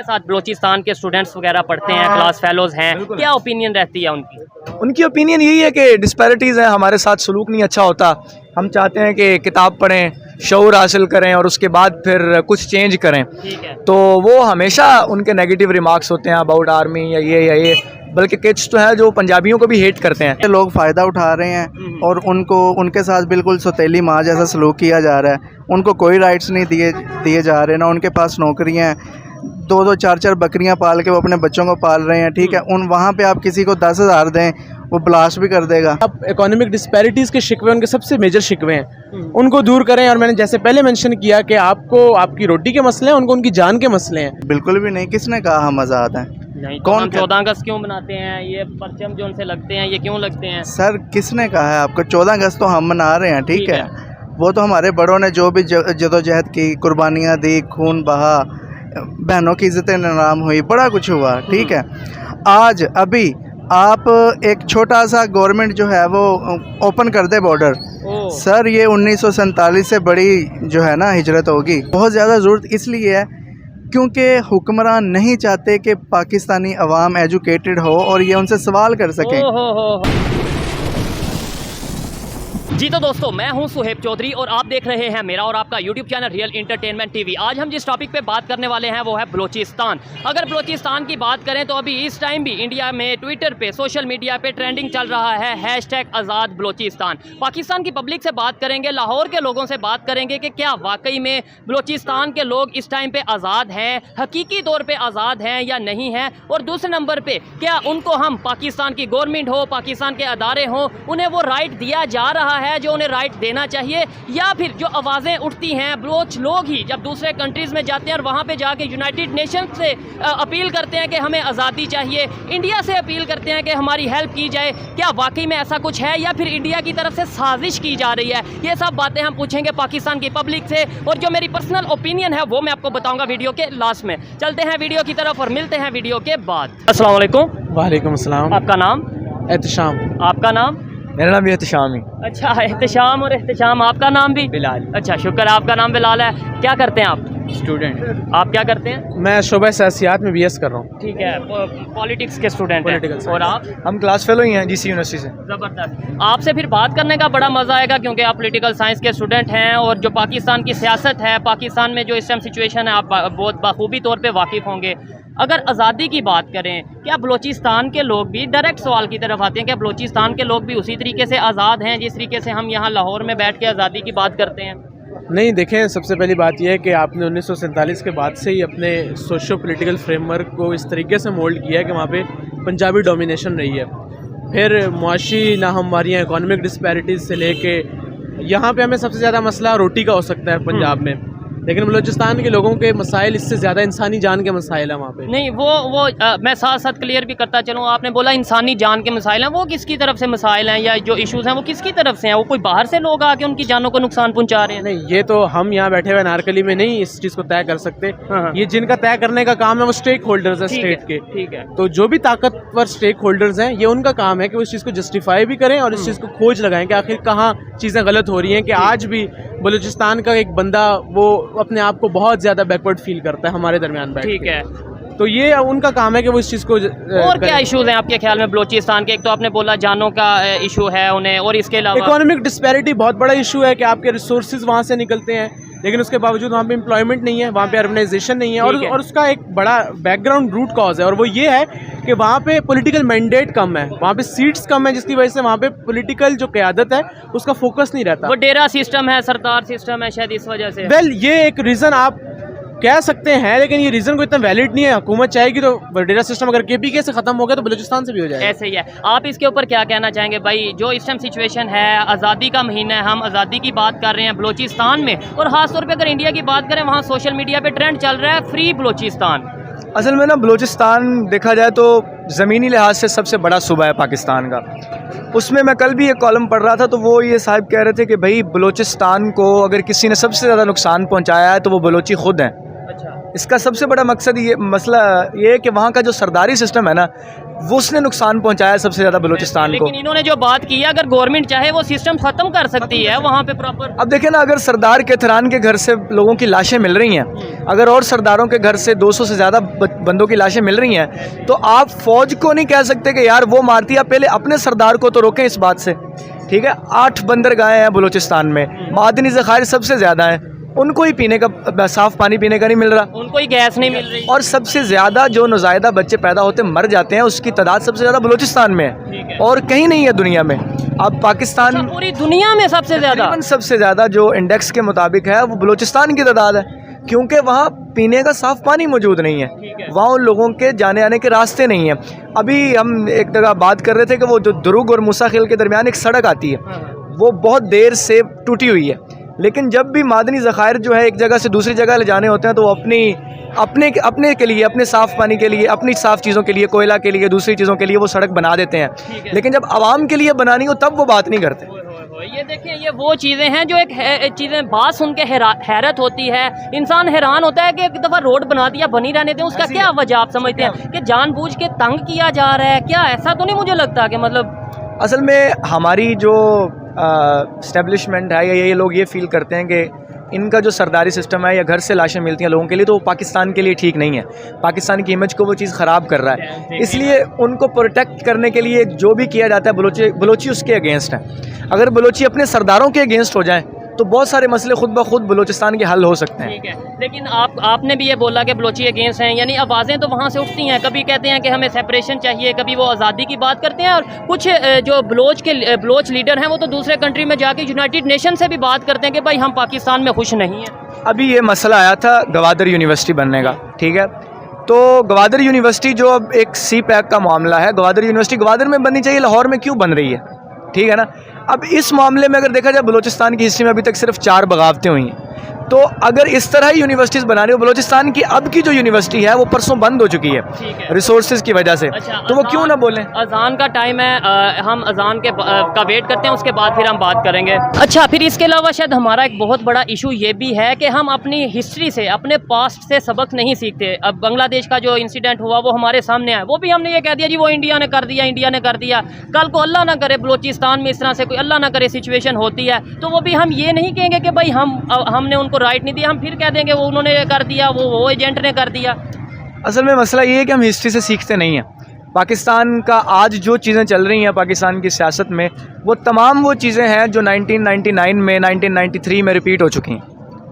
साथ बलूचिस्तान के स्टूडेंट्स वगैरह पढ़ते हैं, क्लास फेलोज हैं, क्या ओपिनियन रहती है उनकी ओपिनियन यही है कि डिस्पैरिटीज़ है, हमारे साथ सलूक नहीं अच्छा होता। हम चाहते हैं कि किताब पढ़ें, शऊर हासिल करें और उसके बाद फिर कुछ चेंज करें। ठीक है। तो वो हमेशा उनके नेगेटिव रिमार्क्स होते हैं अबाउट आर्मी या ये, बल्कि किड्स तो है जो पंजाबियों को भी हेट करते हैं। लोग फ़ायदा उठा रहे हैं और उनके साथ बिल्कुल सौतेली माँ जैसा सलूक किया जा रहा है। उनको कोई राइट्स नहीं दिए जा रहे, ना उनके पास नौकरियाँ हैं। 2-2 4-4 बकरियां पाल के वो अपने बच्चों को पाल रहे हैं। ठीक है, वहाँ पे आप किसी को 10,000 दें, वो ब्लास्ट भी कर देगा। अब इकोनॉमिक डिस्पैरिटीज़ के शिकवे उनके सबसे मेजर शिकवे हैं, उनको दूर करें। और मैंने जैसे पहले मेंशन किया कि आपको आपकी रोटी के मसले हैं, उनको उनकी जान के मसले हैं। बिल्कुल भी नहीं, किसने कहा हम आज़ाद हैं? नहीं, तो हम 14 अगस्त क्यों मनाते हैं? ये परचम जो उनसे लगते हैं ये क्यों लगते हैं? सर किसने कहा है आपको? 14 अगस्त तो हम मना रहे हैं। ठीक है, वो तो हमारे बड़ों ने जो भी जदोजहद की, कुर्बानियाँ दी, खून बहा, बहनों की इज़्ज़तें नीलाम हुई, बड़ा कुछ हुआ। ठीक है, आज अभी आप एक छोटा सा गवर्नमेंट जो है वो ओपन कर दे बॉर्डर, सर ये 1947 से बड़ी जो है ना हिजरत होगी। बहुत ज़्यादा ज़रूरत इसलिए है क्योंकि हुक्मरान नहीं चाहते कि पाकिस्तानी अवाम एजुकेटेड हो और ये उनसे सवाल कर सकें। जी तो दोस्तों, मैं हूं सुहेब चौधरी और आप देख रहे हैं मेरा और आपका YouTube channel real entertainment TV. आज हम जिस टॉपिक पे बात करने वाले हैं वो है बलूचिस्तान। अगर बलूचिस्तान की बात करें तो अभी इस टाइम भी इंडिया में ट्विटर पे, सोशल मीडिया पे ट्रेंडिंग चल रहा है #आज़ाद बलूचिस्तान। पाकिस्तान की पब्लिक से बात करेंगे, लाहौर के लोगों से बात करेंगे कि क्या वाकई में बलूचिस्तान के लोग इस टाइम पे आज़ाद हैं, हकीकी तौर पर आज़ाद हैं या नहीं हैं। और दूसरे नंबर पर क्या उनको हम पाकिस्तान की गवर्नमेंट हो, पाकिस्तान के अदारे हों, उन्हें वो राइट दिया जा रहा है जो उन्हें राइट देना चाहिए, या फिर जो आवाज़ें उठती हैं बलोच लोग ही जब दूसरे कंट्रीज़ में जाते हैं और वहाँ पे जाके यूनाइटेड नेशन से अपील करते हैं कि हमें आज़ादी चाहिए, इंडिया से अपील करते हैं कि हमारी हेल्प की जाए, क्या वाकई में ऐसा कुछ है या फिर इंडिया की तरफ से साजिश की जा रही है? ये सब बातें हम पूछेंगे पाकिस्तान की पब्लिक से और जो मेरी पर्सनल ओपिनियन है वो मैं आपको बताऊँगा वीडियो के लास्ट में। चलते हैं वीडियो की तरफ और मिलते हैं वीडियो के बाद। अस्सलाम वालेकुम। वालेकुम अस्सलाम। आपका नाम? एहतशाम। आपका नाम? मेरा नाम भी एहतशाम ही। अच्छा, एहतशाम और एहतशाम। आपका नाम भी? बिलाल। अच्छा, शुक्र, आपका नाम बिलाल है। क्या करते हैं आप? स्टूडेंट। आप क्या करते हैं? मैं शोबा सियासत में BS कर रहा हूँ। ठीक है, पॉलिटिक्स के स्टूडेंट हैं। और आप? हम क्लास फेलो ही हैं GC यूनिवर्सिटी से। ज़बरदस्त। आपसे फिर बात करने का बड़ा मज़ा आएगा क्योंकि आप पॉलिटिकल साइंस के स्टूडेंट हैं और जो पाकिस्तान की सियासत है, पाकिस्तान में जो इस टाइम सिचुएशन है, आप बहुत बखूबी तौर पे वाकिफ़ होंगे। अगर आज़ादी की बात करें, क्या बलूचिस्तान के लोग भी, डायरेक्ट सवाल की तरफ आते हैं, क्या बलूचिस्तान के लोग भी उसी तरीके से आज़ाद हैं जिस तरीके से हम यहाँ लाहौर में बैठ के आज़ादी की बात करते हैं? नहीं, देखें, सबसे पहली बात यह है कि आपने 1947 के बाद से ही अपने सोशो पॉलिटिकल फ्रेमवर्क को इस तरीके से मोल्ड किया है कि वहाँ पे पंजाबी डोमिनेशन रही है। फिर मुआशी नाहमवारियाँ, इकोनॉमिक डिस्पैरिटीज़ से लेके यहाँ पे हमें सबसे ज़्यादा मसला रोटी का हो सकता है पंजाब में, लेकिन बलूचिस्तान के लोगों के मसाइल इससे ज़्यादा इंसानी जान के मसाइल हैं वहाँ पे। नहीं, मैं साथ साथ क्लियर भी करता चलूँ, आपने बोला इंसानी जान के मसाइल हैं, वो किसकी तरफ से मसाइल हैं या जो इश्यूज़ हैं वो किसकी तरफ से हैं? वो कोई बाहर से लोग आके उनकी जानों को नुकसान पहुँचा रहे हैं? नहीं, ये तो हम यहाँ बैठे हुए नारकली में नहीं इस चीज़ को तय कर सकते। ये जिनका तय करने का काम है वो स्टेक होल्डर्स हैं स्टेट के। ठीक है, तो जो भी ताकतवर स्टेक होल्डर्स हैं, ये उनका काम है कि वो इस चीज़ को जस्टिफाई भी करें और इस चीज़ को खोज लगाएं कि आखिर कहाँ चीज़ें गलत हो रही हैं। कि आज भी बलूचिस्तान का एक बंदा वो अपने आप को बहुत ज़्यादा बैकवर्ड फील करता है हमारे दरमियान बैठ के। ठीक है, तो ये उनका काम है कि वो इस चीज़ को और क्या इश्यूज हैं आपके ख्याल में बलूचिस्तान के? एक तो आपने बोला जानों का इशू है उन्हें, और इसके अलावा इकोनॉमिक डिस्पैरिटी बहुत बड़ा इशू है कि आपके रिसोर्सेज वहाँ से निकलते हैं लेकिन उसके बावजूद वहाँ पे एम्प्लॉयमेंट नहीं है, वहाँ पे अर्बनाइजेशन नहीं है। और उसका एक बड़ा बैकग्राउंड रूट कॉज है और वो ये है कि वहाँ पे पॉलिटिकल मैंडेट कम है, वहाँ पे सीट्स कम है, जिसकी वजह से वहाँ पे पॉलिटिकल जो क़यादत है उसका फोकस नहीं रहता। वो डेरा सिस्टम है, सरदार सिस्टम है, शायद इस वजह से। वेल, ये एक रीज़न आप कह सकते हैं, लेकिन ये रीज़न को इतना वैलिड नहीं है। हुकूमत चाहेगी तो डेरा सिस्टम अगर KPK से ख़त्म हो गया तो बलूचिस्तान से भी हो जाएगा। ऐसे ही है। आप इसके ऊपर क्या कहना चाहेंगे भाई? जो इस टाइम सिचुएशन है, आज़ादी का महीना है, हम आज़ादी की बात कर रहे हैं बलूचिस्तान में, और ख़ास तौर पे अगर इंडिया की बात करें, वहाँ सोशल मीडिया पे ट्रेंड चल रहा है फ्री बलूचिस्तान। असल में ना बलूचिस्तान देखा जाए तो ज़मीनी लिहाज से सबसे बड़ा सूबा है पाकिस्तान का। उसमें मैं कल भी एक कॉलम पढ़ रहा था तो वो ये साहब कह रहे थे कि भाई बलूचिस्तान को अगर किसी ने सबसे ज़्यादा नुकसान पहुँचाया है तो वो बलोची खुद हैं। इसका सबसे बड़ा मकसद ये मसला ये है कि वहाँ का जो सरदारी सिस्टम है ना, वो उसने नुकसान पहुँचाया सबसे ज़्यादा बलूचिस्तान को। लेकिन इन्होंने जो बात की है, अगर गवर्नमेंट चाहे वो सिस्टम ख़त्म कर सकती है वहाँ पे प्रॉपर। अब देखें ना, अगर सरदार केथरान के घर से लोगों की लाशें मिल रही हैं, अगर और सरदारों के घर से 200 से ज़्यादा बंदों की लाशें मिल रही हैं, तो आप फ़ौज को नहीं कह सकते कि यार वो मारती है। पहले अपने सरदार को तो रोकें इस बात से, ठीक है। 8 बंदरगाहें हैं बलूचिस्तान में, मादनी ज़खायर सबसे ज़्यादा हैं, उनको ही पीने का साफ़ पानी पीने का नहीं मिल रहा, उनको ही गैस नहीं मिल रही, और सबसे ज़्यादा जो नौज़ायदा बच्चे पैदा होते मर जाते हैं, उसकी तादाद सबसे ज़्यादा बलूचिस्तान में है और कहीं नहीं है दुनिया में। अब पाकिस्तान पूरी दुनिया में सबसे ज़्यादा, तकरीबन सबसे ज़्यादा जो इंडेक्स के मुताबिक है वो बलूचिस्तान की तादाद है, क्योंकि वहाँ पीने का साफ़ पानी मौजूद नहीं है, वहाँ उन लोगों के जाने आने के रास्ते नहीं हैं। अभी हम एक जगह बात कर रहे थे कि वो जो दुरुग और मूसाखिल के दरमियान एक सड़क आती है, वो बहुत देर से टूटी हुई है, लेकिन जब भी मादनी ज़खायर जो है एक जगह से दूसरी जगह ले जाने होते हैं, तो वो अपने के लिए, अपने साफ़ पानी के लिए, अपनी साफ़ चीज़ों के लिए, कोयला के लिए, दूसरी चीज़ों के लिए वो सड़क बना देते हैं। लेकिन जब आवाम के लिए बनानी हो तब वो बात नहीं करते। ये देखिए, ये वो चीज़ें हैं जो एक चीज़ें बात सुन के हैरत होती है, इंसान हैरान होता है कि एक दफ़ा रोड बना दिया, बनी रहने दें, उसका क्या वजह आप समझते हैं कि जानबूझ के तंग किया जा रहा है क्या? ऐसा तो नहीं मुझे लगता कि मतलब असल में हमारी जो इस्टेब्लिशमेंट है या ये लोग ये फ़ील करते हैं कि इनका जो सरदारी सिस्टम है या घर से लाशें मिलती हैं लोगों के लिए, तो वो पाकिस्तान के लिए ठीक नहीं है, पाकिस्तान की इमेज को वो चीज़ ख़राब कर रहा है। इसलिए उनको प्रोटेक्ट करने के लिए जो भी किया जाता है, बलोची उसके अगेंस्ट है। अगर बलोची अपने सरदारों के अगेंस्ट हो जाएँ तो बहुत सारे मसले खुद ब खुद बलूचिस्तान के हल हो सकते हैं। ठीक है, लेकिन आपने भी ये बोला कि बलोची अगेंस्ट हैं, यानी आवाज़ें तो वहाँ से उठती हैं, कभी कहते हैं कि हमें सेपरेशन चाहिए, कभी वो आज़ादी की बात करते हैं, और कुछ जो बलोच लीडर हैं वो तो दूसरे कंट्री में जाके यूनाइटेड नेशन से भी बात करते हैं कि भाई हम पाकिस्तान में खुश नहीं हैं। अभी ये मसला आया था गवादर यूनिवर्सिटी बनने का, ठीक है, तो गवादर यूनिवर्सिटी जो अब एक सी पैक का मामला है, गवादर यूनिवर्सिटी गवादर में बननी चाहिए, लाहौर में क्यों बन रही है, ठीक है ना। अब इस मामले में अगर देखा जाए, बलूचिस्तान की हिस्ट्री में अभी तक सिर्फ 4 बगावतें हुई हैं, तो अगर इस तरह ही यूनिवर्सिटीज़ बना रही हो, बलूचिस्तान की अब की जो यूनिवर्सिटी है वो परसों बंद हो चुकी है रिसोर्सेज की वजह से। अच्छा, तो वो क्यों ना बोलें? अजान का टाइम है, हम अजान का वेट करते हैं, उसके बाद फिर हम बात करेंगे। अच्छा, फिर इसके अलावा शायद हमारा एक बहुत बड़ा इशू ये भी है कि हम अपनी हिस्ट्री से, अपने पास्ट से सबक नहीं सीखते। अब बांग्लादेश का जो इंसिडेंट हुआ वो हमारे सामने है, वो भी हमने ये कह दिया जी वो इंडिया ने कर दिया, इंडिया ने कर दिया। कल को अल्लाह ना करे बलूचिस्तान में इस तरह से कोई अल्लाह ना करे सिचुएशन होती है, तो वो भी हम ये नहीं कहेंगे कि भाई हमने उनको राइट नहीं दिया, हम फिर कह देंगे वो उन्होंने कर दिया, वो एजेंट ने कर दिया। असल में मसला ये है कि हम हिस्ट्री से सीखते नहीं हैं। पाकिस्तान का आज जो चीज़ें चल रही हैं पाकिस्तान की सियासत में, वो तमाम वो चीज़ें हैं जो 1999 में, 1993 में रिपीट हो चुकी हैं,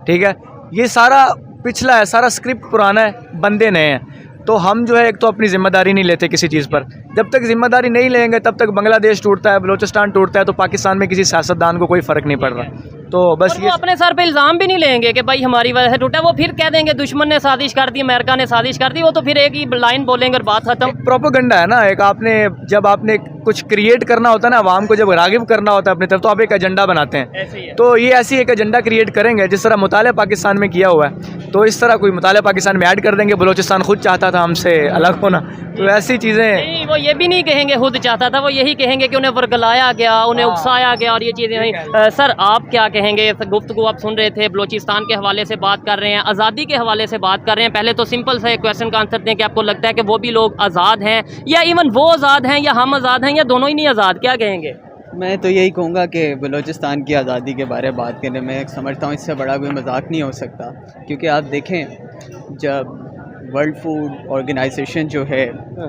ठीक है। ये सारा पिछला है, सारा स्क्रिप्ट पुराना है, बंदे नए हैं। तो हम जो है एक तो अपनी ज़िम्मेदारी नहीं लेते किसी चीज़ पर। जब तक ज़िम्मेदारी नहीं लेंगे तब तक बांग्लादेश टूटता है, बलूचिस्तान टूटता है, तो पाकिस्तान में किसी सियासतदान को कोई फ़र्क नहीं पड़ रहा। तो बस ये अपने सर पे इल्ज़ाम भी नहीं लेंगे कि भाई हमारी वजह से टूटा, वो फिर कह देंगे दुश्मन ने साजिश कर दी, अमेरिका ने साजिश कर दी, वो तो फिर एक ही लाइन बोलेंगे और बात खत्म। प्रोपेगेंडा है ना, एक जब आपने कुछ क्रिएट करना होता है ना, आवाम को जब रागिब करना होता है अपनी तरफ, तो आप एक एजेंडा बनाते हैं। तो ये ऐसी एक एजेंडा क्रिएट करेंगे जिस तरह मुताले पाकिस्तान में किया हुआ है, तो इस तरह कोई मुताले पाकिस्तान में ऐड कर देंगे, बलूचिस्तान खुद चाहता था हमसे अलग होना, तो ऐसी चीज़ें। नहीं, वो ये भी नहीं कहेंगे खुद चाहता था, वो यही कहेंगे कि उन्हें वर्गलाया गया, उन्हें उकसाया गया और ये चीज़ें नहीं। सर आप क्या कहेंगे? गुफ्तगू आप सुन रहे थे, बलूचिस्तान के हवाले से बात कर रहे हैं, आज़ादी के हवाले से बात कर रहे हैं। पहले तो सिंपल सा एक क्वेश्चन का आंसर दें कि आपको लगता है कि वो भी लोग आज़ाद हैं, या इवन वो आज़ाद हैं, या हम आज़ाद हैं, या दोनों ही नहीं आज़ाद? क्या कहेंगे? मैं तो यही कहूँगा कि बलूचिस्तान की आज़ादी के बारे में बात करने में समझता हूँ इससे बड़ा कोई मजाक नहीं हो सकता, क्योंकि आप देखें जब वर्ल्ड फूड ऑर्गेनाइजेशन जो है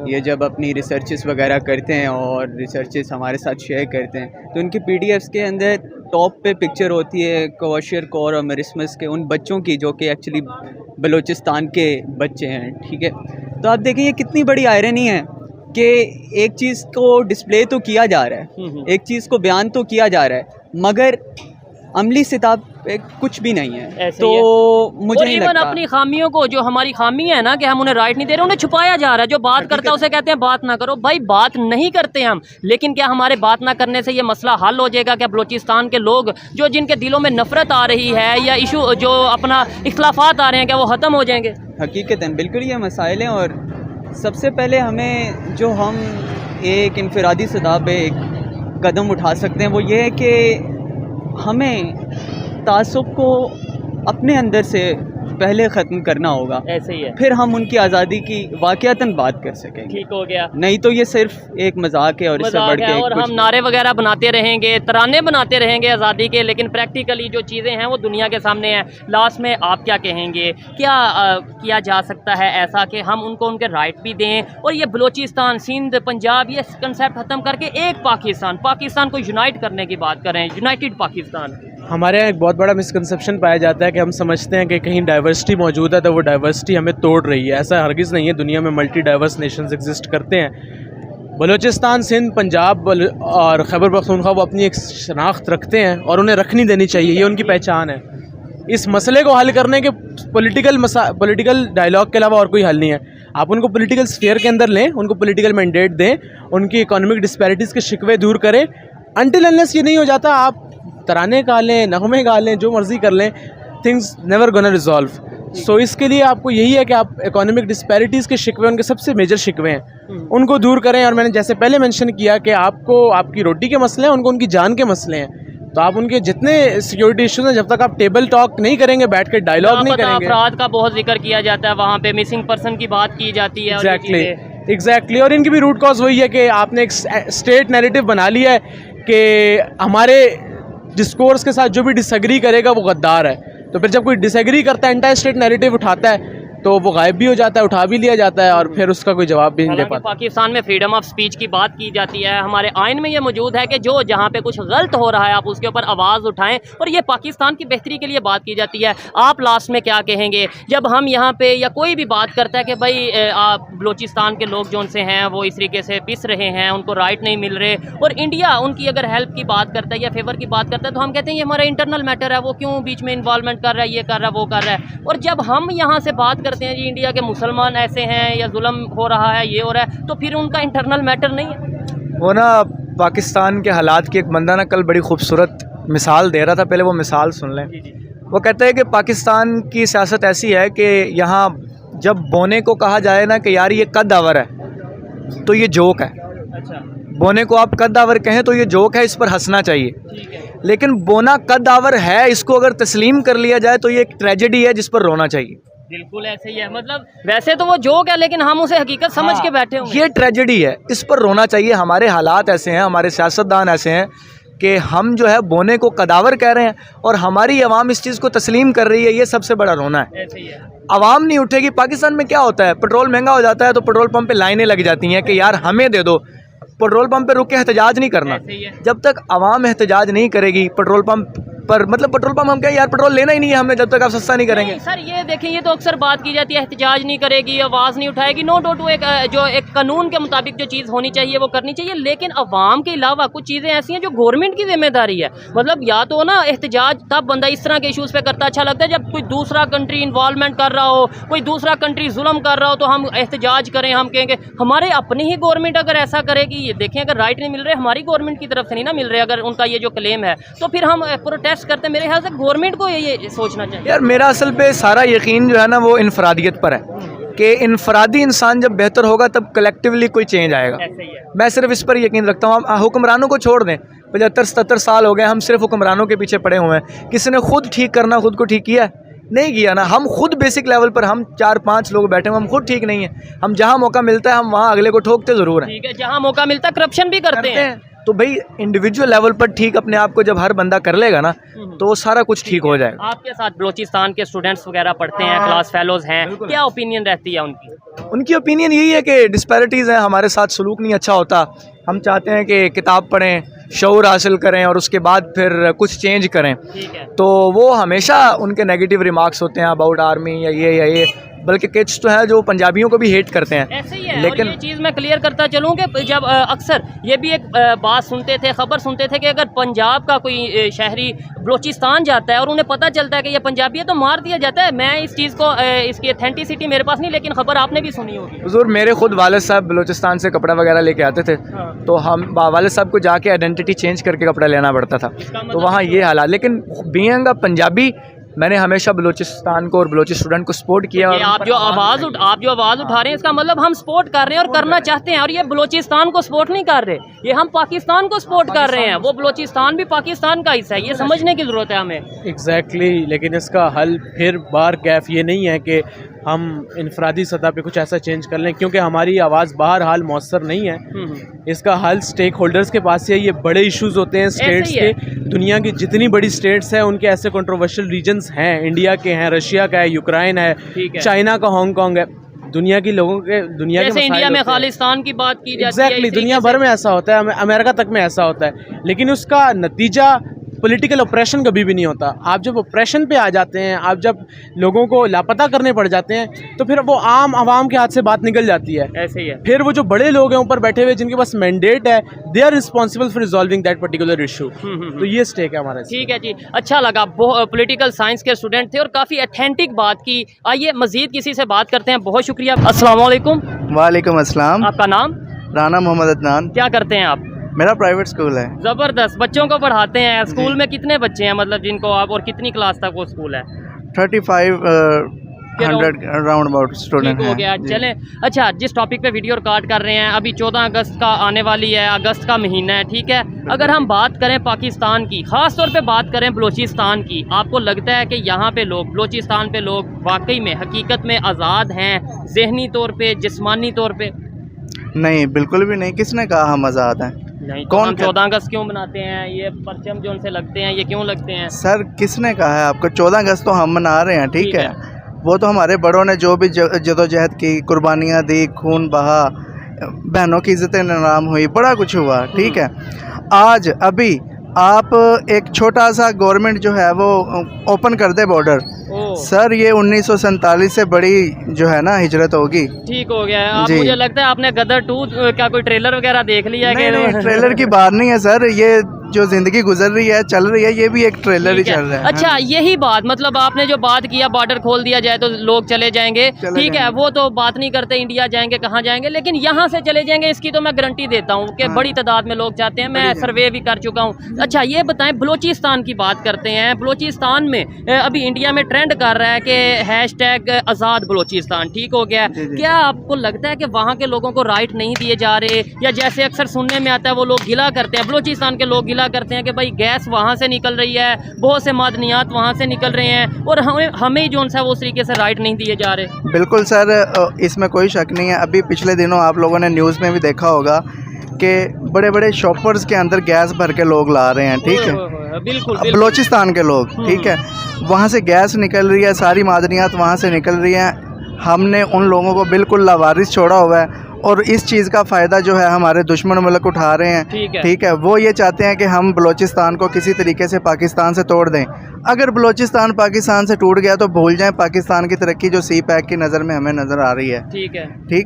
ये जब अपनी रिसर्चेस वगैरह करते हैं और रिसर्चेस हमारे साथ शेयर करते हैं, तो उनके PDFs के अंदर टॉप पे पिक्चर होती है क्वाशियर कौर और मरिसमस के, उन बच्चों की जो कि एक्चुअली बलूचिस्तान के बच्चे हैं, ठीक है। तो आप देखें ये कितनी बड़ी आयरनी है कि एक चीज़ को डिस्प्ले तो किया जा रहा है, एक चीज़ को बयान तो किया जा रहा है, मगर अमली सिताब पे कुछ भी नहीं है। तो मुझे नहीं लगता, अपनी खामियों को, जो हमारी खामी है ना कि हम उन्हें राइट नहीं दे रहे, उन्हें छुपाया जा रहा है। जो बात करता है उसे कहते हैं बात ना करो। भाई बात नहीं करते हम, लेकिन क्या हमारे बात ना करने से ये मसला हल हो जाएगा? क्या बलूचिस्तान के लोग जो जिनके दिलों में नफरत आ रही है या इशू जो अपना इख्लाफात आ रहे हैं, क्या वो ख़त्म हो जाएंगे? हकीकतन बिल्कुल ये मसाइल हैं। और सबसे पहले हमें जो हम एक इनफरादी सतह पे एक कदम उठा सकते हैं वो ये है कि हमें तासुब को अपने अंदर से पहले ख़त्म करना होगा, ऐसे ही है, फिर हम उनकी आज़ादी की वाक़यातन बात कर सकेंगे। ठीक हो गया। नहीं तो ये सिर्फ एक मजाक है और इससे मजाक बढ़ है के और कुछ हम नारे वगैरह बनाते रहेंगे, तराने बनाते रहेंगे आज़ादी के, लेकिन प्रैक्टिकली जो चीज़ें हैं वो दुनिया के सामने हैं। लास्ट में आप क्या कहेंगे, क्या किया जा सकता है ऐसा कि हम उनको उनके राइट भी दें और ये बलूचिस्तान, सिंध, पंजाब, ये कंसेप्ट ख़त्म करके एक पाकिस्तान को यूनाइट करने की बात करें, यूनाइटेड पाकिस्तान। हमारे यहाँ एक बहुत बड़ा मिसकंसेप्शन पाया जाता है कि हम समझते हैं कि कहीं डाइवर्सिटी मौजूद है तो वो डाइवर्सिटी हमें तोड़ रही है। ऐसा हरगिज़ नहीं है, दुनिया में मल्टी डाइवर्स नेशंस एग्जिस्ट करते हैं। बलूचिस्तान, सिंध, पंजाब और खैबर पख्तूनख्वा वो अपनी एक शनाख्त रखते हैं और उन्हें रखनी देनी चाहिए, ये उनकी पहचान है। इस मसले को हल करने के पॉलिटिकल डायलॉग के अलावा और कोई हल नहीं है। आप उनको पॉलिटिकल स्फीयर के अंदर लें, उनको पॉलिटिकल मैंडेट दें, उनकी इकोनॉमिक डिस्पैरिटीज़ के शिकवे दूर करें। अनटिल अनलेस ये नहीं हो जाता, आप तराने गा लें, नगमे गा लें, जो मर्ज़ी कर लें, थिंग्स नेवर गोना रिजॉल्व। सो इसके लिए आपको यही है कि आप इकोनॉमिक डिस्पैरिटीज़ के शिकवे, उनके सबसे मेजर शिकवे हैं, उनको दूर करें। और मैंने जैसे पहले मेंशन किया कि आपको आपकी रोटी के मसले हैं, उनको उनकी जान के मसले हैं। तो आप उनके जितने सिक्योरिटी इश्यूज हैं, जब तक आप टेबल टॉक नहीं करेंगे, बैठ के डायलॉग नहीं करेंगे। अपराध का बहुत जिक्र किया जाता है वहाँ पे, मिसिंग पर्सन की बात की जाती है। एग्जैक्टली और इनकी भी रूट कॉज वही है कि आपने एक स्टेट नैरेटिव बना लिया है कि हमारे डिस्कोर्स के साथ जो भी डिसएग्री करेगा वो गद्दार है। तो फिर जब कोई डिसएग्री करता है, एंटायर स्टेट नैरेटिव उठाता है, तो वो गायब भी हो जाता है, उठा भी लिया जाता है और फिर उसका कोई जवाब भी नहीं दे पाता। पाकिस्तान में फ्रीडम ऑफ स्पीच की बात की जाती है, हमारे आइन में ये मौजूद है कि जो जहाँ पे कुछ गलत हो रहा है आप उसके ऊपर आवाज़ उठाएं, और ये पाकिस्तान की बेहतरी के लिए बात की जाती है। आप लास्ट में क्या कहेंगे जब हम यहाँ पे या कोई भी बात करता है कि भाई आप बलूचिस्तान के लोग जो उनसे हैं वो इस तरीके से पिस रहे हैं, उनको राइट नहीं मिल रहे, और इंडिया उनकी अगर हेल्प की बात करता है या फेवर की बात करता है तो हम कहते हैं ये हमारा इंटरनल मैटर है, वो क्यों बीच में इन्वॉल्वमेंट कर रहा है, ये कर रहा है, वो कर रहा है। और जब हम यहाँ से बात करते हैं जी इंडिया के मुसलमान ऐसे हैं या जुल्म हो रहा है, ये हो रहा है, तो फिर उनका इंटरनल मैटर नहीं है। वो ना पाकिस्तान के हालात की एक बंदा ना कल बड़ी खूबसूरत मिसाल दे रहा था, पहले वो मिसाल सुन लें। वो कहते हैं कि पाकिस्तान की सियासत ऐसी है कि यहाँ जब बोने को कहा जाए ना कि यार ये कद्दावर है तो ये जोक है। अच्छा, बोने को आप कद्दावर कहें तो ये जोक है, इस पर हंसना चाहिए। लेकिन बोना कद्दावर है, इसको अगर तस्लीम कर लिया जाए तो ये एक ट्रेजेडी है जिस पर रोना चाहिए। बिल्कुल ऐसे ही है, मतलब वैसे तो वो जोक है लेकिन हम उसे हकीकत समझ के बैठे होंगे। ये ट्रेजेडी है, इस पर रोना चाहिए। हमारे हालात ऐसे हैं, हमारे सियासतदान ऐसे हैं कि हम जो है बोने को कदावर कह रहे हैं और हमारी आवाम इस चीज़ को तस्लीम कर रही है, ये सबसे बड़ा रोना है। ऐसे ही है, आवाम नहीं उठेगी। पाकिस्तान में क्या होता है, पेट्रोल महंगा हो जाता है तो पेट्रोल पंप पे लाइनें लग जाती हैं कि यार हमें दे दो। पेट्रोल पंप पे रुक के एहतजाज नहीं करना। जब तक आवाम एहतजाज नहीं करेगी पेट्रोल पंप पर, मतलब पेट्रोल पंप हम क्या यार पेट्रोल लेना ही नहीं है हमने, जब तक आप सस्ता नहीं करेंगे। सर ये देखें, ये तो अक्सर बात की जाती है एहतजाज नहीं करेगी, आवाज़ नहीं उठाएगी। नो डाउट वो एक कानून के मुताबिक जो चीज़ होनी चाहिए वो करनी चाहिए, लेकिन अवाम के अलावा कुछ चीज़ें ऐसी हैं जो गवर्नमेंट की जिम्मेदारी है। मतलब या तो ना एहतजाज तब बंदा इस तरह के इशूज़ पे करता अच्छा लगता है जब कोई दूसरा कंट्री इन्वॉल्वमेंट कर रहा हो, कोई दूसरा कंट्री जुल्म कर रहा हो तो हम एहतजाज करें। हम कहेंगे हमारे अपनी ही गवर्नमेंट अगर ऐसा करेगी, ये देखें अगर राइट नहीं मिल रहे हमारी गवर्नमेंट की तरफ से नहीं ना मिल रहे, अगर उनका ये जो क्लेम है तो फिर हम प्रोटेस्ट करते। मेरे ख्याल से गवर्नमेंट को ये सोचना चाहिए। यार मेरा असल पे सारा यकीन जो है ना वो इनफरादियत पर है कि इनफरादी इंसान जब बेहतर होगा तब कलेक्टिवली कोई चेंज आएगा। मैं सिर्फ इस पर यकीन रखता हूँ। हम हुक्मरानों को छोड़ दें, 75-77 साल हो गए हम सिर्फ हुक्मरानों के पीछे पड़े हुए हैं। किसी ने खुद ठीक करना खुद को ठीक किया नहीं किया ना। हम खुद बेसिक लेवल पर हम 4-5 लोग बैठे हुए, हम खुद ठीक नहीं है। हम जहाँ मौका मिलता है हम वहाँ अगले को ठोकते ज़रूर हैं। ठीक है, जहाँ मौका मिलता है करप्शन भी करते हैं। तो भाई इंडिविजुअल लेवल पर ठीक अपने आप को जब हर बंदा कर लेगा ना तो सारा कुछ ठीक हो जाएगा। आपके साथ बलूचिस्तान के स्टूडेंट्स वगैरह पढ़ते हैं, क्लास फेलोज हैं, क्या ओपिनियन रहती है उनकी? उनकी ओपिनियन यही है कि डिस्पैरिटीज़ हैं, हमारे साथ सलूक नहीं अच्छा होता। हम चाहते हैं कि किताब पढ़ें, शऊर हासिल करें और उसके बाद फिर कुछ चेंज करें। ठीक है, तो वो हमेशा उनके नेगेटिव रिमार्क्स होते हैं अबाउट आर्मी या ये, बल्कि किड्स तो है जो पंजाबियों को भी हेट करते हैं। ऐसे ही है। लेकिन और ये चीज़ मैं क्लियर करता चलूँ कि जब अक्सर ये भी एक बात सुनते थे, खबर सुनते थे कि अगर पंजाब का कोई शहरी बलूचिस्तान जाता है और उन्हें पता चलता है कि ये पंजाबी है तो मार दिया जाता है। मैं इस चीज़ को इसकी ऑथेंटिसिटी मेरे पास नहीं, लेकिन खबर आपने भी सुनी होगी। हुजूर मेरे खुद वालिद साहब बलूचिस्तान से कपड़ा वगैरह लेके आते थे। तो हम वालिद साहब को जाके आइडेंटिटी चेंज करके कपड़ा लेना पड़ता था। तो वहाँ ये हालात, लेकिन बीइंग अ पंजाबी मैंने हमेशा बलूचिस्तान को और बलोची स्टूडेंट को सपोर्ट किया। ये आप जो आवाज़ उठा रहे हैं, इसका मतलब हम सपोर्ट कर रहे हैं और करना चाहते हैं, और ये बलूचिस्तान को सपोर्ट नहीं कर रहे, ये हम पाकिस्तान को सपोर्ट कर रहे हैं। वो बलूचिस्तान भी पाकिस्तान का हिस्सा है, ये समझने की ज़रूरत है हमें। एग्जैक्टली लेकिन इसका हल फिर बार कैफ ये नहीं है कि हम इनफरादी सतह पे कुछ ऐसा चेंज कर लें, क्योंकि हमारी आवाज़ बाहर हाल मौसर नहीं है। इसका हल स्टेक होल्डर्स के पास है। ये बड़े इश्यूज होते हैं स्टेट्स के, दुनिया की जितनी बड़ी स्टेट्स हैं उनके ऐसे कंट्रोवर्शियल रीजन्स हैं, इंडिया के हैं, रशिया का है, यूक्रेन है, चाइना का हांगकांग है। दुनिया के लोगों के जैसे इंडिया में खालिस्तान की बात की जाती है, एग्जैक्टली दुनिया भर में ऐसा होता है, अमेरिका तक में ऐसा होता है, लेकिन उसका नतीजा पॉलिटिकल ऑपरेशन कभी भी नहीं होता। आप जब ऑपरेशन पे आ जाते हैं, आप जब लोगों को लापता करने पड़ जाते हैं, तो फिर वो आम आवाम के हाथ से बात निकल जाती है। ऐसे ही है। फिर वो जो बड़े लोग हैं ऊपर बैठे हुए जिनके पास मैंडेट है, they are responsible for resolving that particular issue. तो ये स्टेक है हमारा। ठीक है जी, अच्छा लगा। पॉलिटिकल साइंस के स्टूडेंट थे और काफ़ी अथेंटिक बात की। आइए मजीद किसी से बात करते हैं। बहुत शुक्रिया। अस्सलाम वालेकुम। वालेकुम अस्सलाम। आपका नाम? राना मोहम्मद अदनान। क्या करते हैं आप? मेरा प्राइवेट स्कूल है। ज़बरदस्त। बच्चों को पढ़ाते हैं। स्कूल में कितने बच्चे हैं, मतलब जिनको आप, और कितनी क्लास तक वो स्कूल है? 3500 राउंड अबाउट स्टूडेंट ठीक हो गया। चलें, अच्छा, जिस टॉपिक पे वीडियो रिकॉर्ड कर रहे हैं, अभी 14 अगस्त का आने वाली है, अगस्त का महीना है, ठीक है। अगर हम बात करें पाकिस्तान की, ख़ास तौर पे बात करें बलूचिस्तान की, आपको लगता है कि यहाँ पे लोग, बलूचिस्तान पे लोग वाकई में हकीकत में आज़ाद हैं, जहनी तौर पे, जिस्मानी तौर पे? नहीं, बिल्कुल भी नहीं। किसने कहा हम आज़ाद हैं? नहीं, तो हम 14 अगस्त क्यों मनाते हैं? ये परचम जो उनसे लगते हैं, ये क्यों लगते हैं? सर, किसने कहा है आपको? 14 अगस्त तो हम मना रहे हैं, ठीक है। वो तो हमारे बड़ों ने जो भी जदोजहद की, कुर्बानियाँ दी, खून बहा, बहनों की इज़्ज़तें नीलाम हुई, बड़ा कुछ हुआ, ठीक है। आज अभी आप एक छोटा सा गवर्नमेंट जो है वो ओपन कर दे बॉर्डर, सर ये 1947 से बड़ी जो है ना हिजरत होगी। ठीक हो गया है। मुझे लगता है आपने गदर 2 का कोई ट्रेलर वगैरह देख लिया है? नहीं, ट्रेलर की बात नहीं है सर, ये जो ज़िंदगी गुजर रही है, चल रही है, ये भी एक ट्रेलर ही चल रहा है। अच्छा, यही बात, मतलब आपने जो बात किया, बॉर्डर खोल दिया जाए तो लोग चले जाएंगे, ठीक है, वो तो बात नहीं करते इंडिया जाएंगे, कहाँ जाएंगे, लेकिन यहाँ से चले जाएंगे, इसकी तो मैं गारंटी देता हूँ कि बड़ी तादाद में लोग चाहते हैं। मैं सर्वे भी कर चुका हूँ। अच्छा, ये बताएं, बलूचिस्तान की बात करते हैं। बलूचिस्तान में अभी इंडिया में ट्रेंड कर रहा है कि हैशटैग आज़ाद बलूचिस्तान, ठीक हो गया। क्या आपको लगता है कि वहाँ के लोगों को राइट नहीं दिए जा रहे, या जैसे अक्सर सुनने में आता है वो लोग गिला करते हैं, बलूचिस्तान के लोग गिला करते हैं कि भाई गैस वहाँ से निकल रही है, बहुत से मादनियात वहाँ से निकल रहे हैं, और हमें जो है वो उस तरीके से राइट नहीं दिए जा रहे? बिल्कुल सर, इसमें कोई शक नहीं है। अभी पिछले दिनों आप लोगों ने न्यूज़ में भी देखा होगा कि बड़े बड़े शॉपर्स के अंदर गैस भर के लोग ला रहे हैं, ठीक है। बिल्कुल, बलूचिस्तान के लोग, ठीक है, वहाँ से गैस निकल रही है, सारी मादनियात वहाँ से निकल रही हैं। हमने उन लोगों को बिल्कुल लावारिस छोड़ा हुआ है, और इस चीज़ का फ़ायदा जो है हमारे दुश्मन मुल्क उठा रहे हैं, ठीक है। वो ये चाहते हैं कि हम बलूचिस्तान को किसी तरीके से पाकिस्तान से तोड़ दें। अगर बलूचिस्तान पाकिस्तान से टूट गया तो भूल जाएं पाकिस्तान की तरक्की जो सी पैक की नज़र में हमें नज़र आ रही है, ठीक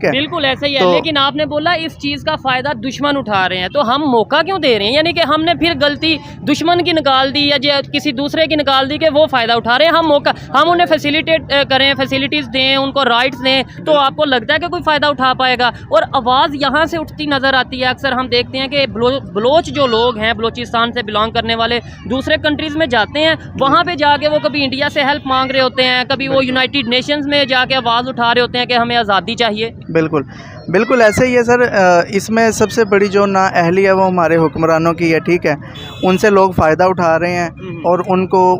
है। बिल्कुल ऐसा ही है। लेकिन आपने बोला इस चीज़ का फ़ायदा दुश्मन उठा रहे हैं, तो हम मौका क्यों दे रहे हैं? यानी कि हमने फिर गलती दुश्मन की निकाल दी, या किसी दूसरे की निकाल दी कि वो फ़ायदा उठा रहे हैं। हम मौका, हम उन्हें फैसिलिटेट करें, फैसिलिटीज़ दें, उनको राइट्स दें, तो आपको लगता है कि कोई फ़ायदा उठा पाएगा? और आवाज़ यहाँ से उठती नज़र आती है। अक्सर हम देखते हैं कि बलोच जो लोग हैं, बलूचिस्तान से बिलोंग करने वाले, दूसरे कंट्रीज़ में जाते हैं, वहाँ पे जाके वो कभी इंडिया से हेल्प मांग रहे होते हैं, कभी वो यूनाइटेड नेशंस में जाके आवाज़ उठा रहे होते हैं कि हमें आज़ादी चाहिए। बिल्कुल बिल्कुल ऐसे ही है सर। इसमें सबसे बड़ी जो नाअहली है वो हमारे हुक्मरानों की है, ठीक है। उनसे लोग फ़ायदा उठा रहे हैं और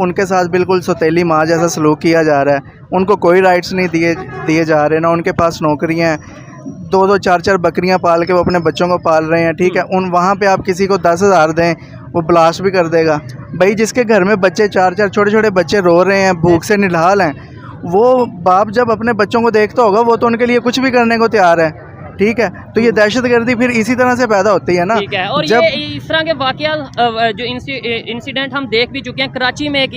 उनके साथ बिल्कुल सौतेली माँ जैसा सलूक किया जा रहा है। उनको कोई राइट्स नहीं दिए जा रहे, ना उनके पास नौकरियाँ हैं। 2-2 4-4 बकरियां पाल के वो अपने बच्चों को पाल रहे हैं, ठीक है। वहाँ पे आप किसी को 10,000 दें, वो ब्लास्ट भी कर देगा। भाई जिसके घर में बच्चे 4-4 छोटे-छोटे बच्चे रो रहे हैं, भूख से निढाल हैं, वो बाप जब अपने बच्चों को देखता होगा वो तो उनके लिए कुछ भी करने को तैयार है, ठीक है। तो ये दहशतगर्दी फिर इसी तरह से पैदा होती है ना, ठीक है। और ये इस तरह के वाकया जो इंसिडेंट हम देख भी चुके हैं। कराची में एक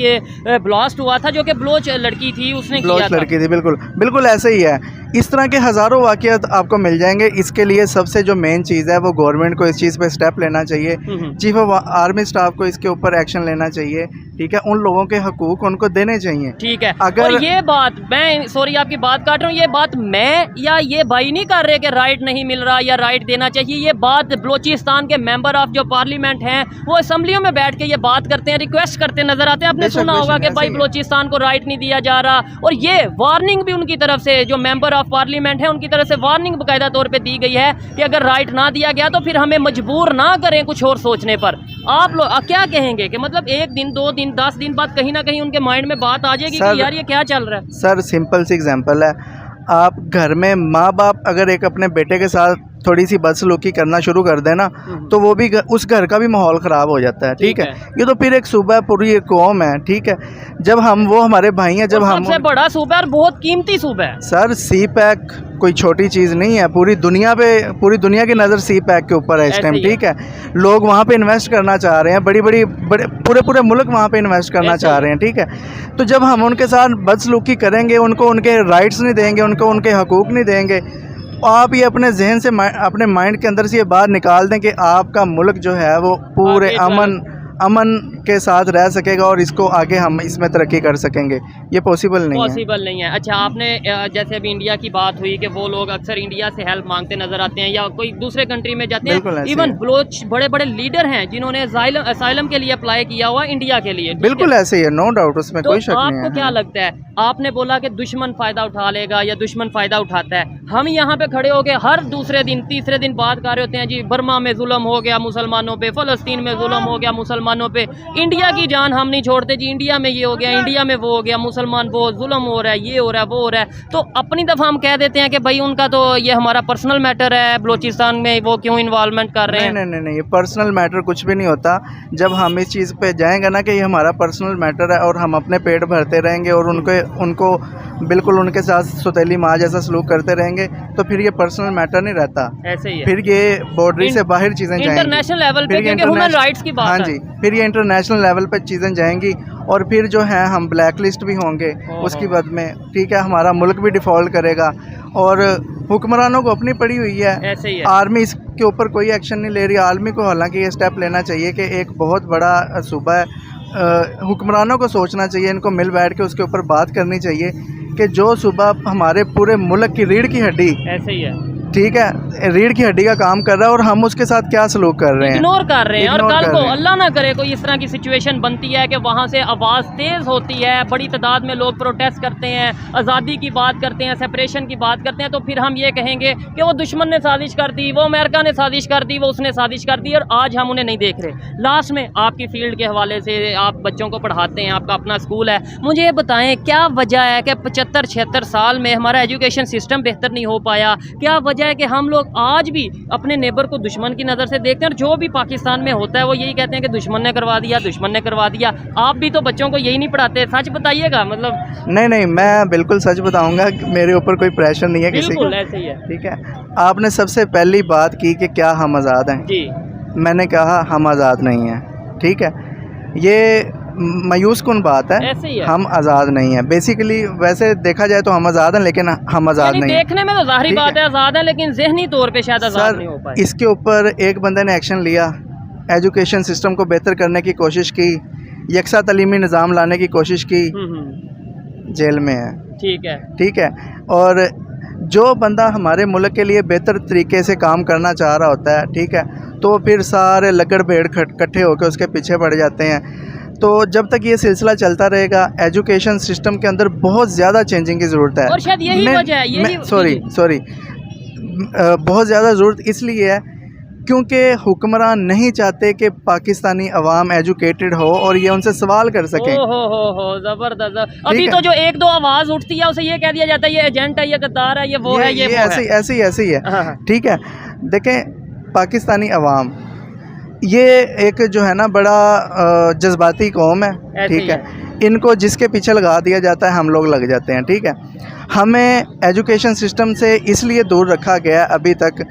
ब्लास्ट हुआ था जो कि बलोच लड़की थी, उसने किया था। लड़की थी, बिल्कुल बिल्कुल ऐसे ही है। इस तरह के हज़ारों वाक़यात आपको मिल जाएंगे। इसके लिए सबसे जो मेन चीज़ है वो गवर्नमेंट को इस चीज़ पे स्टेप लेना चाहिए। चीफ ऑफ आर्मी स्टाफ को इसके ऊपर एक्शन लेना चाहिए, ठीक है। उन लोगों के हकूक़ उनको देने चाहिए, ठीक है। अगर और ये बात, मैं सॉरी आपकी बात काट रहा हूँ, ये बात मैं या ये भाई नहीं कर रहे कि राइट नहीं मिल रहा या राइट देना चाहिए, ये बात बलोचिस्तान के मेंबर ऑफ जो पार्लियामेंट हैं वो असम्बलियों में बैठ के ये बात करते हैं, रिक्वेस्ट करते नजर आते हैं। आपने सुना होगा कि भाई बलोचिस्तान को राइट नहीं दिया जा रहा, और ये वार्निंग भी उनकी तरफ से, जो मेंबर ऑफ पार्लियामेंट है उनकी तरफ से वार्निंग बाकायदा तौर पर दी गई है कि अगर राइट ना दिया गया तो फिर हमें मजबूर ना करें कुछ और सोचने पर। आप लोग क्या कहेंगे कि मतलब 1 दिन 2 दिन 10 दिन बाद कहीं ना कहीं उनके माइंड में बात आ जाएगी कि यार ये क्या चल रहा है? सर सिंपल सी एग्जांपल है, आप घर में माँ बाप अगर एक अपने बेटे के साथ थोड़ी सी बदसलूकी करना शुरू कर देना तो वो भी उस घर का भी माहौल ख़राब हो जाता है। ठीक है, ये तो फिर एक सूबा है, पूरी एक कौम है। ठीक है, जब हम वो हमारे भाई हैं, जब हम सबसे बड़ा सूबा है और बहुत कीमती सूबा है सर। सी पैक कोई छोटी चीज़ नहीं है, पूरी दुनिया की नज़र सी पैक के ऊपर है इस टाइम। ठीक है, लोग वहाँ पे इन्वेस्ट करना चाह रहे हैं, बड़े पूरे मुल्क वहाँ पे इन्वेस्ट करना चाह रहे हैं। ठीक है, तो जब हम उनके साथ बदसलूकी करेंगे, उनको उनके राइट्स नहीं देंगे, उनको उनके हकूक़ नहीं देंगे, आप ये अपने जहन से अपने माइंड के अंदर से ये बात निकाल दें कि आपका मुल्क जो है वो पूरे अमन के साथ रह सकेगा और इसको आगे हम इसमें तरक्की कर सकेंगे, ये पॉसिबल नहीं है। अच्छा, आपने जैसे अभी इंडिया की बात हुई कि वो लोग अक्सर इंडिया से हेल्प मांगते नजर आते हैं या कोई दूसरे कंट्री में जाते हैं। इवन बलोच बड़े बड़े लीडर हैं जिन्होंने असाइलम के लिए अप्लाई किया हुआ इंडिया के लिए। बिल्कुल ऐसे ही है, नो डाउट, उसमें कोई शक नहीं है। आपको क्या लगता है, आपने बोला कि दुश्मन फ़ायदा उठा लेगा या दुश्मन फ़ायदा उठाता है, हम यहाँ पे खड़े हो गए हर दूसरे दिन तीसरे दिन बात कर रहे होते हैं जी बर्मा में जुल्म हो गया मुसलमानों पे, फ़लस्तीन में जुल्म हो गया मुसलमानों पे, इंडिया की जान हम नहीं छोड़ते जी, इंडिया में ये हो गया, इंडिया में वो हो गया, मुसलमान वो जुल्म हो रहा है, ये हो रहा है, वो हो रहा है। तो अपनी दफ़ा हम कह देते हैं कि भाई उनका तो ये हमारा पर्सनल मैटर है, बलोचिस्तान में वो क्यों इन्वॉल्वमेंट कर रहे हैं? नहीं, ये पर्सनल मैटर कुछ भी नहीं होता। जब हम इस चीज़ पे जाएंगे ना कि ये हमारा पर्सनल मैटर है और हम अपने पेट भरते रहेंगे और उनको बिल्कुल उनके साथ सौतेली माँ जैसा सलूक करते रहेंगे तो फिर ये पर्सनल मैटर नहीं रहता, ऐसे ही है। फिर ये बाउंड्री से बाहर चीज़ें जाएंगी, इंटरनेशनल लेवल पे, क्योंकि ह्यूमन राइट्स की बात है। हाँ जी, फिर ये इंटरनेशनल लेवल पे चीज़ें जाएंगी और फिर जो है हम ब्लैक लिस्ट भी होंगे उसकी बद में। ठीक है, हमारा मुल्क भी डिफ़ॉल्ट करेगा और हुक्मरानों को अपनी पड़ी हुई है, ऐसे ही है। आर्मी इसके ऊपर कोई एक्शन नहीं ले रही। आर्मी को हालांकि ये स्टेप लेना चाहिए कि एक बहुत बड़ा सूबा है, हुक्मरानों को सोचना चाहिए, इनको मिल बैठ के उसके ऊपर बात करनी चाहिए कि जो सूबा हमारे पूरे मुल्क की रीढ़ की हड्डी, ऐसे ही है, ठीक है, रीढ़ की हड्डी का काम कर रहा है और हम उसके साथ क्या सलूक कर रहे हैं, इग्नोर कर रहे हैं। और कल को अल्लाह ना करे कोई इस तरह की सिचुएशन बनती है कि वहाँ से आवाज़ तेज़ होती है, बड़ी तादाद में लोग प्रोटेस्ट करते हैं, आज़ादी की बात करते हैं, सेपरेशन की बात करते हैं, तो फिर हम ये कहेंगे कि वो दुश्मन ने साजिश कर दी, वो अमेरिका ने साजिश कर दी, वो उसने साजिश कर दी और आज हम उन्हें नहीं देख रहे। लास्ट में आपकी फील्ड के हवाले से, आप बच्चों को पढ़ाते हैं, आपका अपना स्कूल है, मुझे ये बताएं क्या वजह है कि 75-76 साल में हमारा एजुकेशन सिस्टम बेहतर नहीं हो पाया? क्या वजह है कि हम लोग आज भी अपने नेबर को दुश्मन की नज़र से देखते हैं और जो भी पाकिस्तान में होता है वो यही कहते हैं कि दुश्मन ने करवा दिया, दुश्मन ने करवा दिया? आप भी तो बच्चों को यही नहीं पढ़ाते, सच बताइएगा। मतलब नहीं, मैं बिल्कुल सच बताऊंगा, मेरे ऊपर कोई प्रेशर नहीं है किसी को, ऐसे ही है। ठीक है, आपने सबसे पहली बात की कि क्या हम आज़ाद हैं जी, मैंने कहा हम आज़ाद नहीं हैं। ठीक है, ये मायूस कुन बात है, ऐसे ही है। हम आज़ाद नहीं हैं। बेसिकली वैसे देखा जाए तो हम आज़ाद हैं लेकिन हम आज़ाद नहीं हैं। देखने में तो ज़ाहिर बात है आज़ाद है, लेकिन ज़हनी तौर पे शायद आज़ाद नहीं हो पाए। इसके ऊपर एक बंदे ने एक्शन लिया, एजुकेशन सिस्टम को बेहतर करने की कोशिश की, यकसा तलीमी निज़ाम लाने की कोशिश की, जेल में है। ठीक है, और जो बंदा हमारे मुल्क के लिए बेहतर तरीके से काम करना चाह रहा होता है, ठीक है, तो फिर सारे लकड़ पेड़ इकट्ठे होकर उसके पीछे पड़ जाते हैं। तो जब तक ये सिलसिला चलता रहेगा, एजुकेशन सिस्टम के अंदर बहुत ज़्यादा चेंजिंग की ज़रूरत है। और शायद यही वजह है, सॉरी बहुत ज़्यादा ज़रूरत इसलिए है क्योंकि हुक्मरान नहीं चाहते कि पाकिस्तानी अवाम एजुकेटेड हो और ये उनसे सवाल कर सके। हो ज़बरदस्त। अभी तो जो 1-2 आवाज़ उठती है उसे ये कह दिया जाता है ये एजेंट है, ये गद्दार है, ये वो है, ये ऐसे ही है। ठीक है, देखें पाकिस्तानी अवाम ये एक जो है ना बड़ा जज्बाती कौम है। ठीक है, इनको जिसके पीछे लगा दिया जाता है हम लोग लग जाते हैं। ठीक है, हमें एजुकेशन सिस्टम से इसलिए दूर रखा गया अभी तक।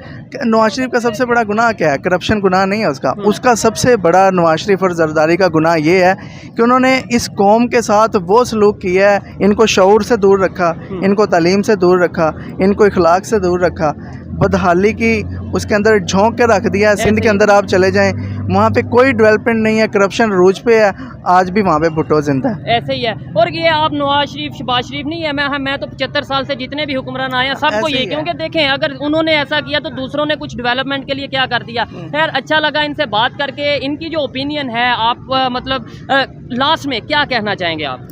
नवाज शरीफ का सबसे बड़ा गुनाह क्या है? करप्शन गुनाह नहीं है उसका सबसे बड़ा नवाज शरीफ और जरदारी का गुनाह ये है कि उन्होंने इस कौम के साथ वो सलूक किया है, इनको शऊर से दूर रखा, इनको तालीम से दूर रखा, इनको इखलाक से दूर रखा, बदहाली की उसके अंदर झोंक के रख दिया। सिंध के अंदर आप चले जाएं, वहाँ पे कोई डेवलपमेंट नहीं है, करप्शन रूज पे है, आज भी वहाँ पे भुट्टो जिंदा है। ऐसे ही है। और ये आप नवाज शरीफ शहबाज शरीफ नहीं है, मैं तो 75 साल से जितने भी हुक्मरान आए हैं सबको ऐसे ये, ही है। क्योंकि देखें अगर उन्होंने ऐसा किया तो दूसरों ने कुछ डेवलपमेंट के लिए क्या कर दिया। खैर अच्छा लगा इनसे बात करके, इनकी जो ओपिनियन है आप मतलब लास्ट में क्या कहना चाहेंगे आप?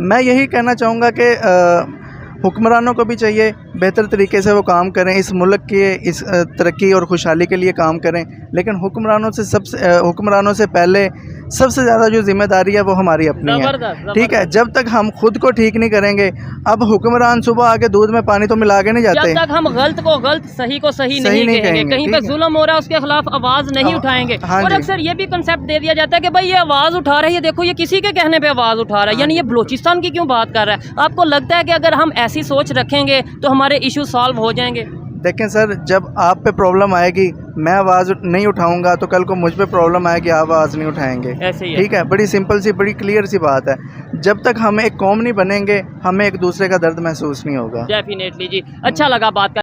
मैं यही कहना चाहूँगा कि हुक्मरानों को भी चाहिए बेहतर तरीके से वो काम करें, इस मुल्क के इस तरक्की और खुशहाली के लिए काम करें, लेकिन हुक्मरानों से पहले सबसे ज़्यादा जो जिम्मेदारी है वो हमारी अपनी है, ठीक है। जब तक हम खुद को ठीक नहीं करेंगे, अब हुक्मरान सुबह आके दूध में पानी तो मिला के नहीं जाते, जब तक हम गलत को गलत, सही को सही नहीं कहेंगे, कहीं पे जुल्म हो रहा है उसके खिलाफ आवाज़ नहीं उठाएंगे। हाँ और जी। अक्सर ये भी कंसेप्ट दे दिया जाता है कि भाई ये आवाज़ उठा रहा है, ये देखो ये किसी के कहने पे आवाज़ उठा रहा है, यानी ये बलूचिस्तान की क्यों बात कर रहा है। आपको लगता है कि अगर हम ऐसी सोच रखेंगे तो हमारे इशू सॉल्व हो जाएंगे? देखें सर, जब आप पे प्रॉब्लम आएगी मैं आवाज़ नहीं उठाऊंगा तो कल को मुझ पे प्रॉब्लम आएगी, आप आवाज़ नहीं उठाएंगे, ऐसे ही है। ठीक है। बड़ी सिंपल सी, बड़ी क्लियर सी बात है। जब तक हम एक कौम नहीं बनेंगे, हमें एक दूसरे का दर्द महसूस नहीं होगा। डेफिनेटली जी, अच्छा लगा बात कर